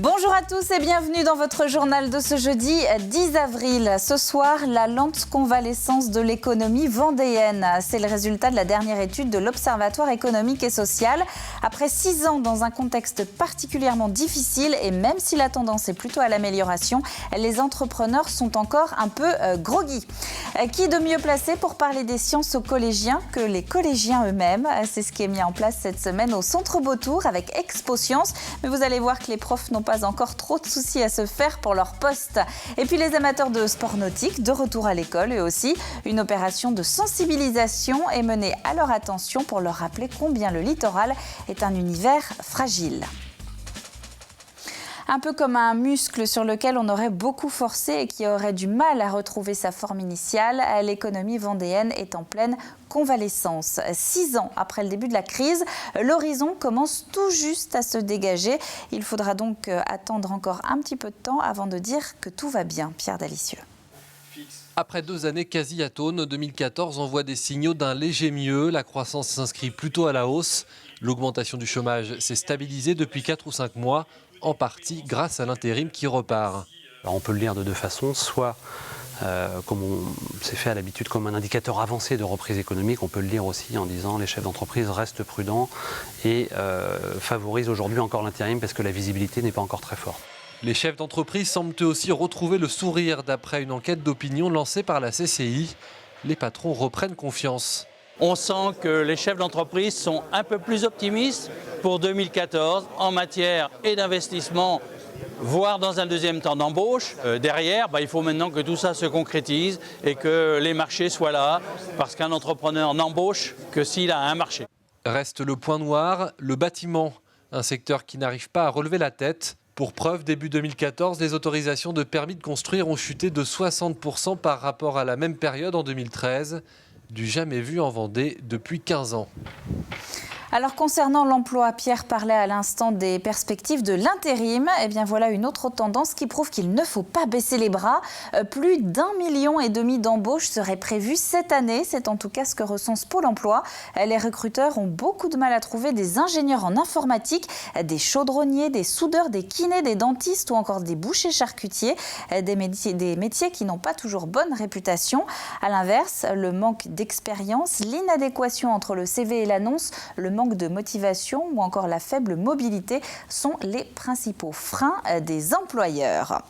Bonjour à tous et bienvenue dans votre journal de ce jeudi 10 avril. Ce soir, la lente convalescence de l'économie vendéenne. C'est le résultat de la dernière étude de l'Observatoire économique et social. Après 6 ans dans un contexte particulièrement difficile et même si la tendance est plutôt à l'amélioration, les entrepreneurs sont encore un peu groggy. Qui de mieux placé pour parler des sciences aux collégiens que les collégiens eux-mêmes? C'est ce qui est mis en place cette semaine au Centre Beautour avec Expo Sciences. Mais vous allez voir que les profs n'ont pas encore trop de soucis à se faire pour leur poste. Et puis les amateurs de sport nautique, de retour à l'école eux aussi. Une opération de sensibilisation est menée à leur attention pour leur rappeler combien le littoral est un univers fragile. Un peu comme un muscle sur lequel on aurait beaucoup forcé et qui aurait du mal à retrouver sa forme initiale, l'économie vendéenne est en pleine convalescence. 6 ans après le début de la crise, l'horizon commence tout juste à se dégager. Il faudra donc attendre encore un petit peu de temps avant de dire que tout va bien. Pierre Dalicieux. Après 2 années quasi atones, 2014 envoie des signaux d'un léger mieux. La croissance s'inscrit plutôt à la hausse. L'augmentation du chômage s'est stabilisée depuis 4 ou 5 mois, en partie grâce à l'intérim qui repart. Alors on peut le lire de deux façons, soit comme c'est fait à l'habitude comme un indicateur avancé de reprise économique, on peut le lire aussi en disant les chefs d'entreprise restent prudents et favorisent aujourd'hui encore l'intérim parce que la visibilité n'est pas encore très forte. Les chefs d'entreprise semblent eux aussi retrouver le sourire d'après une enquête d'opinion lancée par la CCI. Les patrons reprennent confiance. On sent que les chefs d'entreprise sont un peu plus optimistes pour 2014 en matière et d'investissement, voire dans un deuxième temps d'embauche. Derrière, il faut maintenant que tout ça se concrétise et que les marchés soient là, parce qu'un entrepreneur n'embauche que s'il a un marché. Reste le point noir, le bâtiment, un secteur qui n'arrive pas à relever la tête. Pour preuve, début 2014, les autorisations de permis de construire ont chuté de 60% par rapport à la même période en 2013. Du jamais vu en Vendée depuis 15 ans. Alors concernant l'emploi, Pierre parlait à l'instant des perspectives de l'intérim. Eh bien voilà une autre tendance qui prouve qu'il ne faut pas baisser les bras. Plus d'1,5 million d'embauches seraient prévues cette année. C'est en tout cas ce que recense Pôle emploi. Les recruteurs ont beaucoup de mal à trouver des ingénieurs en informatique, des chaudronniers, des soudeurs, des kinés, des dentistes ou encore des bouchers charcutiers. Des métiers qui n'ont pas toujours bonne réputation. À l'inverse, le manque d'expérience, l'inadéquation entre le CV et l'annonce, le manque de motivation ou encore la faible mobilité sont les principaux freins des employeurs.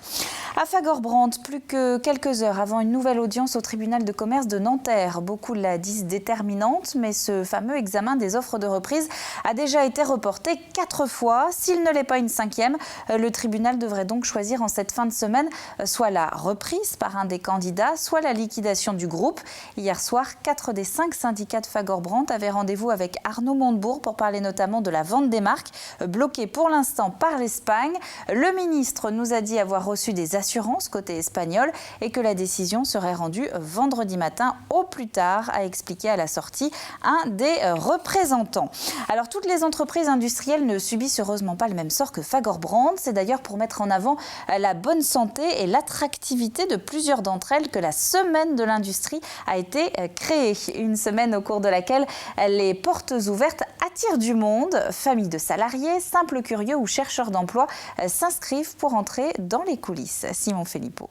À Fagorbrandt, plus que quelques heures avant une nouvelle audience au tribunal de commerce de Nanterre. Beaucoup la disent déterminante, mais ce fameux examen des offres de reprise a déjà été reporté 4 fois. S'il ne l'est pas une 5e, le tribunal devrait donc choisir en cette fin de semaine soit la reprise par un des candidats, soit la liquidation du groupe. Hier soir, 4 des 5 syndicats de Fagorbrandt avaient rendez-vous avec Arnaud Montebourg pour parler notamment de la vente des marques, bloquée pour l'instant par l'Espagne. Le ministre nous a dit avoir reçu des assurances côté espagnol et que la décision serait rendue vendredi matin au plus tard, a expliqué à la sortie un des représentants. Alors toutes les entreprises industrielles ne subissent heureusement pas le même sort que Fagorbrandt. C'est d'ailleurs pour mettre en avant la bonne santé et l'attractivité de plusieurs d'entre elles que la semaine de l'industrie a été créée. Une semaine au cours de laquelle les portes ouvertes attirent du monde. Familles de salariés, simples curieux ou chercheurs d'emploi s'inscrivent pour entrer dans les coulisses. Simon Philippot.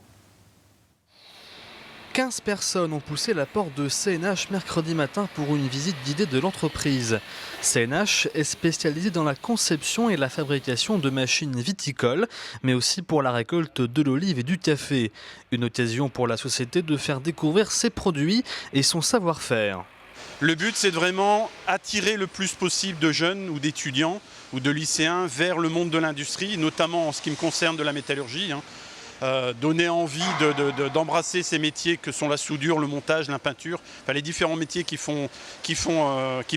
15 personnes ont poussé la porte de CNH mercredi matin pour une visite guidée de l'entreprise. CNH est spécialisée dans la conception et la fabrication de machines viticoles, mais aussi pour la récolte de l'olive et du café. Une occasion pour la société de faire découvrir ses produits et son savoir-faire. Le but, c'est de vraiment attirer le plus possible de jeunes ou d'étudiants ou de lycéens vers le monde de l'industrie, notamment en ce qui me concerne de la métallurgie. Donner envie d'embrasser ces métiers que sont la soudure, le montage, la peinture, les différents métiers qui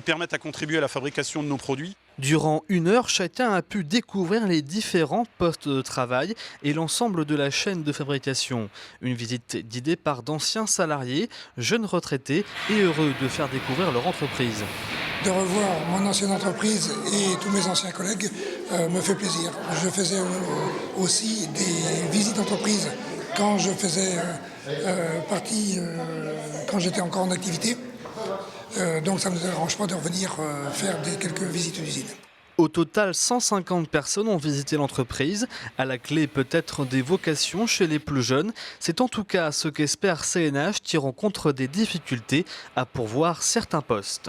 permettent à contribuer à la fabrication de nos produits. Durant 1 heure, chacun a pu découvrir les différents postes de travail et l'ensemble de la chaîne de fabrication. Une visite guidée par d'anciens salariés, jeunes retraités et heureux de faire découvrir leur entreprise. De revoir mon ancienne entreprise et tous mes anciens collègues me fait plaisir. Je faisais aussi des visites d'entreprise quand je faisais partie, quand j'étais encore en activité. Donc ça ne me dérange pas de revenir faire quelques visites d'usine. Au total, 150 personnes ont visité l'entreprise. À la clé, peut-être des vocations chez les plus jeunes. C'est en tout cas ce qu'espère CNH qui rencontre des difficultés à pourvoir certains postes.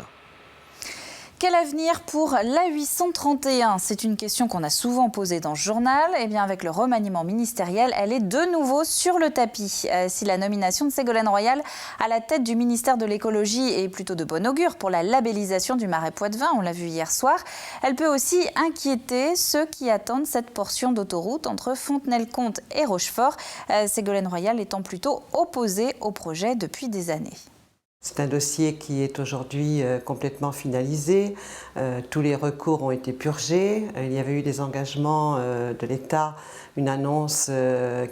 Quel avenir pour l'A831 ? C'est une question qu'on a souvent posée dans ce journal. Eh bien, avec le remaniement ministériel, elle est de nouveau sur le tapis. Si la nomination de Ségolène Royal à la tête du ministère de l'écologie est plutôt de bon augure pour la labellisation du Marais Poitevin, on l'a vu hier soir, elle peut aussi inquiéter ceux qui attendent cette portion d'autoroute entre Fontenay-le-Comte et Rochefort. Ségolène Royal étant plutôt opposée au projet depuis des années. C'est un dossier qui est aujourd'hui complètement finalisé. Tous les recours ont été purgés. Il y avait eu des engagements de l'État, une annonce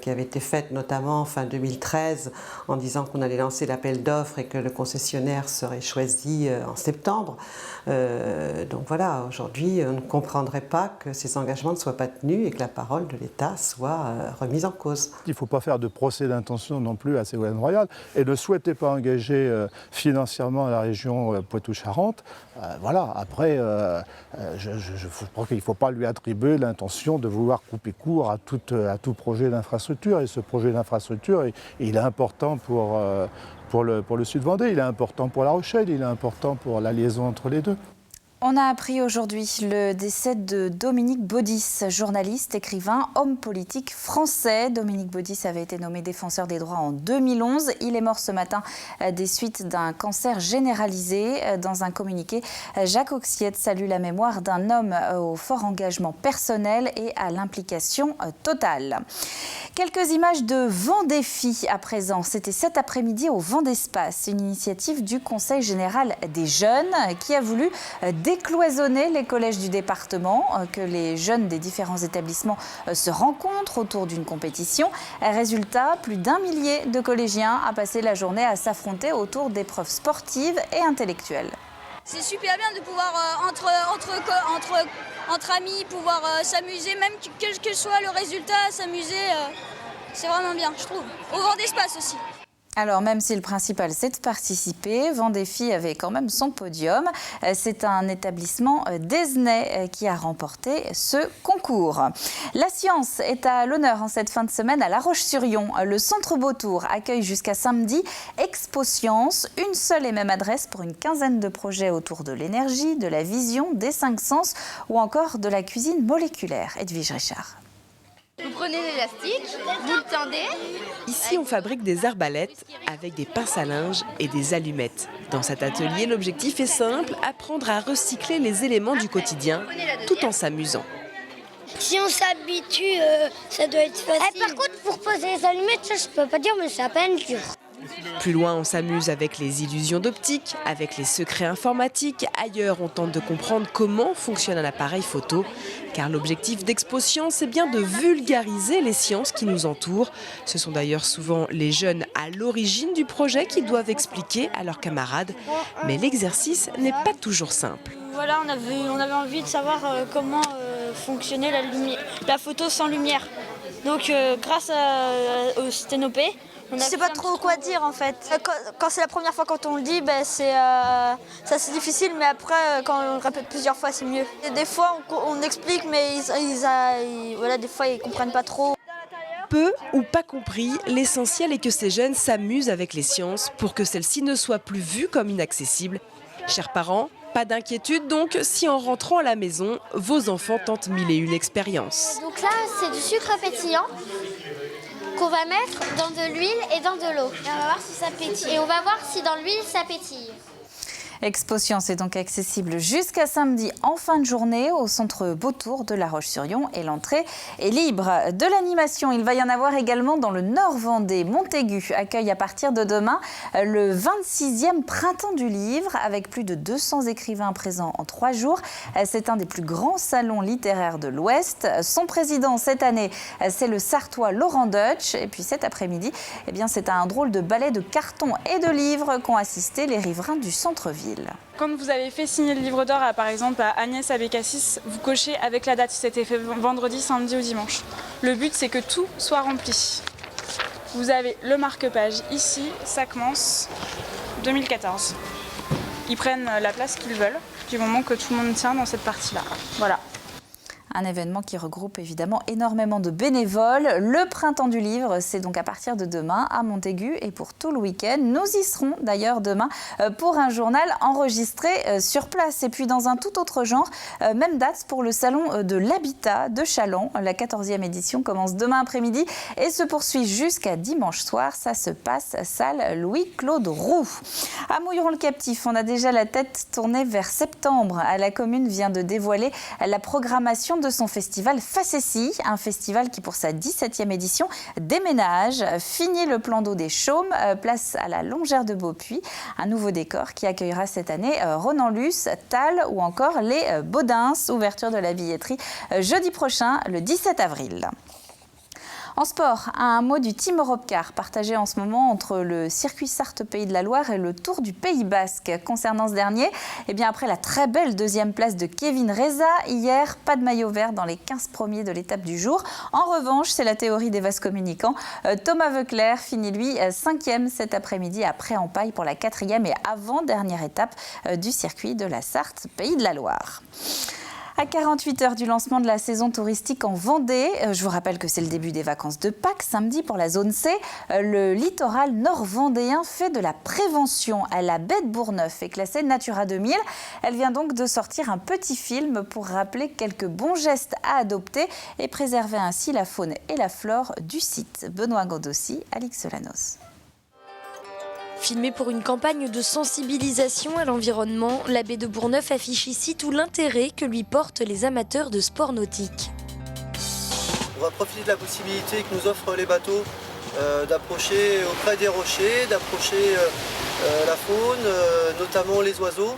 qui avait été faite notamment fin 2013 en disant qu'on allait lancer l'appel d'offres et que le concessionnaire serait choisi en septembre. Donc voilà, aujourd'hui, on ne comprendrait pas que ces engagements ne soient pas tenus et que la parole de l'État soit remise en cause. Il ne faut pas faire de procès d'intention non plus à Ségolène Royal et ne souhaitez pas engager financièrement la région Poitou-Charentes. Voilà, après, je crois qu'il ne faut pas lui attribuer l'intention de vouloir couper court à tout projet d'infrastructure. Et ce projet d'infrastructure, il est important pour le Sud-Vendée, il est important pour La Rochelle, il est important pour la liaison entre les deux. On a appris aujourd'hui le décès de Dominique Baudis, journaliste, écrivain, homme politique français. Dominique Baudis avait été nommé défenseur des droits en 2011. Il est mort ce matin des suites d'un cancer généralisé. Dans un communiqué, Jacques Auxiette salue la mémoire d'un homme au fort engagement personnel et à l'implication totale. Quelques images de Vendéfi à présent. C'était cet après-midi au Vendespace, une initiative du Conseil général des jeunes qui a voulu décloisonner les collèges du département, que les jeunes des différents établissements se rencontrent autour d'une compétition. Résultat, plus d'1 millier de collégiens a passé la journée à s'affronter autour d'épreuves sportives et intellectuelles. C'est super bien de pouvoir, entre amis, pouvoir s'amuser, même quel que soit le résultat, s'amuser, c'est vraiment bien, je trouve. Au Vendespace aussi. Alors, même si le principal, c'est de participer, Vendéfi avait quand même son podium. C'est un établissement d'Esnay qui a remporté ce concours. La science est à l'honneur en cette fin de semaine à La Roche-sur-Yon. Le Centre Beautour accueille jusqu'à samedi Expo Science, une seule et même adresse pour une quinzaine de projets autour de l'énergie, de la vision, des 5 sens ou encore de la cuisine moléculaire. Edwige Richard. Vous prenez l'élastique, vous le tendez. Ici, on fabrique des arbalètes avec des pinces à linge et des allumettes. Dans cet atelier, l'objectif est simple, apprendre à recycler les éléments du quotidien tout en s'amusant. Si on s'habitue, ça doit être facile. Par contre, pour poser les allumettes, ça, je peux pas dire, mais c'est à peine dur. Plus loin, on s'amuse avec les illusions d'optique, avec les secrets informatiques. Ailleurs, on tente de comprendre comment fonctionne un appareil photo. Car l'objectif d'Expo Science est bien de vulgariser les sciences qui nous entourent. Ce sont d'ailleurs souvent les jeunes à l'origine du projet qui doivent expliquer à leurs camarades. Mais l'exercice n'est pas toujours simple. Voilà, on avait envie de savoir comment fonctionnait la photo sans lumière. Donc grâce au sténopé, je ne sais pas trop quoi dire en fait. Quand c'est la première fois quand on le dit, c'est assez difficile, mais après quand on le répète plusieurs fois c'est mieux. Et des fois on explique, mais des fois ils ne comprennent pas trop. Peu ou pas compris, l'essentiel est que ces jeunes s'amusent avec les sciences pour que celles-ci ne soient plus vues comme inaccessibles. Chers parents, pas d'inquiétude donc si en rentrant à la maison, vos enfants tentent 1001 expériences. Donc là c'est du sucre pétillant qu'on va mettre dans de l'huile et dans de l'eau. Et on va voir si ça pétille. Et on va voir si dans l'huile ça pétille. Expo Science est donc accessible jusqu'à samedi en fin de journée au centre Beautour de La Roche-sur-Yon et l'entrée est libre. De l'animation, il va y en avoir également dans le Nord-Vendée. Montaigu accueille à partir de demain le 26e Printemps du Livre avec plus de 200 écrivains présents en 3 jours. C'est un des plus grands salons littéraires de l'Ouest. Son président cette année, c'est le Sartois Laurent Deutsch. Et puis cet après-midi, c'est à un drôle de ballet de carton et de livres qu'ont assisté les riverains du centre-ville. Quand vous avez fait signer le livre d'or, par exemple, à Agnès Abécassis, vous cochez avec la date, si c'était fait vendredi, samedi ou dimanche. Le but, c'est que tout soit rempli. Vous avez le marque-page ici, Sacmans 2014. ils prennent la place qu'ils veulent, du moment que tout le monde tient dans cette partie-là. Voilà. Un événement qui regroupe évidemment énormément de bénévoles. Le Printemps du Livre, c'est donc à partir de demain à Montaigu et pour tout le week-end. Nous y serons d'ailleurs demain pour un journal enregistré sur place. Et puis dans un tout autre genre, même date pour le Salon de l'Habitat de Challans. La 14e édition commence demain après-midi et se poursuit jusqu'à dimanche soir. Ça se passe salle Louis-Claude Roux. À Mouilleron-le-Captif, on a déjà la tête tournée vers septembre. La commune vient de dévoiler la programmation de son festival Facessis, un festival qui pour sa 17e édition déménage. Fini le plan d'eau des Chaumes, place à la Longère de Beaupuy, un nouveau décor qui accueillera cette année Ronan Luce, Tal ou encore les Baudins. Ouverture de la billetterie jeudi prochain, le 17 avril. En sport, un mot du Team Europcar partagé en ce moment entre le circuit Sarthe Pays de la Loire et le Tour du Pays Basque. Concernant ce dernier, après la très belle deuxième place de Kevin Reza, hier, pas de maillot vert dans les 15 premiers de l'étape du jour. En revanche, c'est la théorie des vases communicants. Thomas Voeckler finit lui 5e cet après-midi à Pré-en-Paille pour la 4e et avant-dernière étape du circuit de la Sarthe Pays de la Loire. À 48 heures du lancement de la saison touristique en Vendée, je vous rappelle que c'est le début des vacances de Pâques, samedi pour la zone C. Le littoral nord-vendéen fait de la prévention. La baie de Bourgneuf est classée Natura 2000. Elle vient donc de sortir un petit film pour rappeler quelques bons gestes à adopter et préserver ainsi la faune et la flore du site. Benoît Godossi, Alix Solanos. Filmée pour une campagne de sensibilisation à l'environnement, la baie de Bourgneuf affiche ici tout l'intérêt que lui portent les amateurs de sport nautique. On va profiter de la possibilité que nous offrent les bateaux d'approcher auprès des rochers, d'approcher la faune, notamment les oiseaux.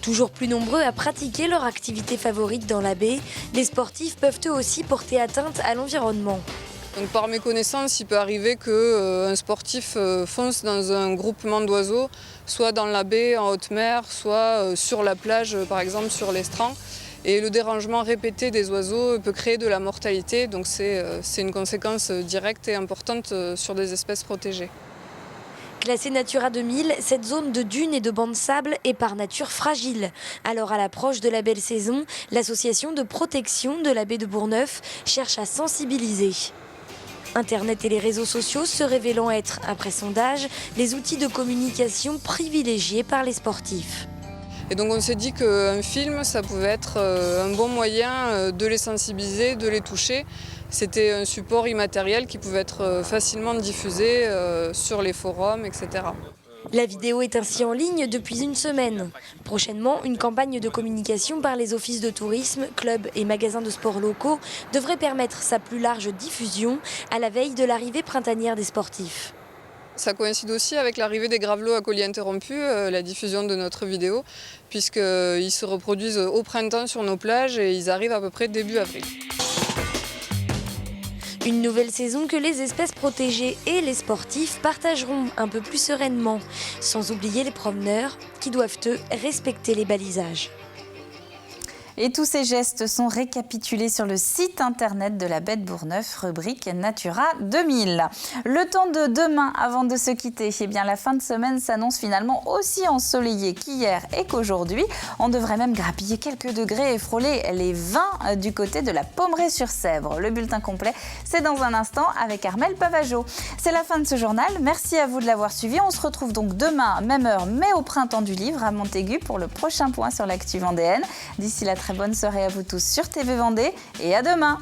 Toujours plus nombreux à pratiquer leur activité favorite dans la baie, les sportifs peuvent eux aussi porter atteinte à l'environnement. Donc par mes connaissances, il peut arriver qu'un sportif fonce dans un groupement d'oiseaux, soit dans la baie en haute mer, soit sur la plage, par exemple sur l'estran. Et le dérangement répété des oiseaux peut créer de la mortalité, donc c'est une conséquence directe et importante sur des espèces protégées. Classée Natura 2000, cette zone de dunes et de bancs de sable est par nature fragile. Alors à l'approche de la belle saison, l'association de protection de la baie de Bourgneuf cherche à sensibiliser. Internet et les réseaux sociaux se révélant être, après sondage, les outils de communication privilégiés par les sportifs. Et donc on s'est dit qu'un film, ça pouvait être un bon moyen de les sensibiliser, de les toucher. C'était un support immatériel qui pouvait être facilement diffusé sur les forums, etc. La vidéo est ainsi en ligne depuis une semaine. Prochainement, une campagne de communication par les offices de tourisme, clubs et magasins de sport locaux devrait permettre sa plus large diffusion à la veille de l'arrivée printanière des sportifs. Ça coïncide aussi avec l'arrivée des gravelots à colis interrompus, la diffusion de notre vidéo, puisqu'ils se reproduisent au printemps sur nos plages et ils arrivent à peu près début avril. Une nouvelle saison que les espèces protégées et les sportifs partageront un peu plus sereinement, sans oublier les promeneurs qui doivent eux respecter les balisages. Et tous ces gestes sont récapitulés sur le site internet de la baie de Bourgneuf, rubrique Natura 2000. Le temps de demain, avant de se quitter, la fin de semaine s'annonce finalement aussi ensoleillée qu'hier et qu'aujourd'hui. On devrait même grappiller quelques degrés et frôler les 20 du côté de la Pommerais-sur-Sèvre. Le bulletin complet, c'est dans un instant avec Armelle Pavageau. C'est la fin de ce journal. Merci à vous de l'avoir suivi. On se retrouve donc demain, même heure, mais au Printemps du Livre à Montaigu pour le prochain point sur l'actu vendéenne. D'ici là, très bonne soirée à vous tous sur TV Vendée et à demain.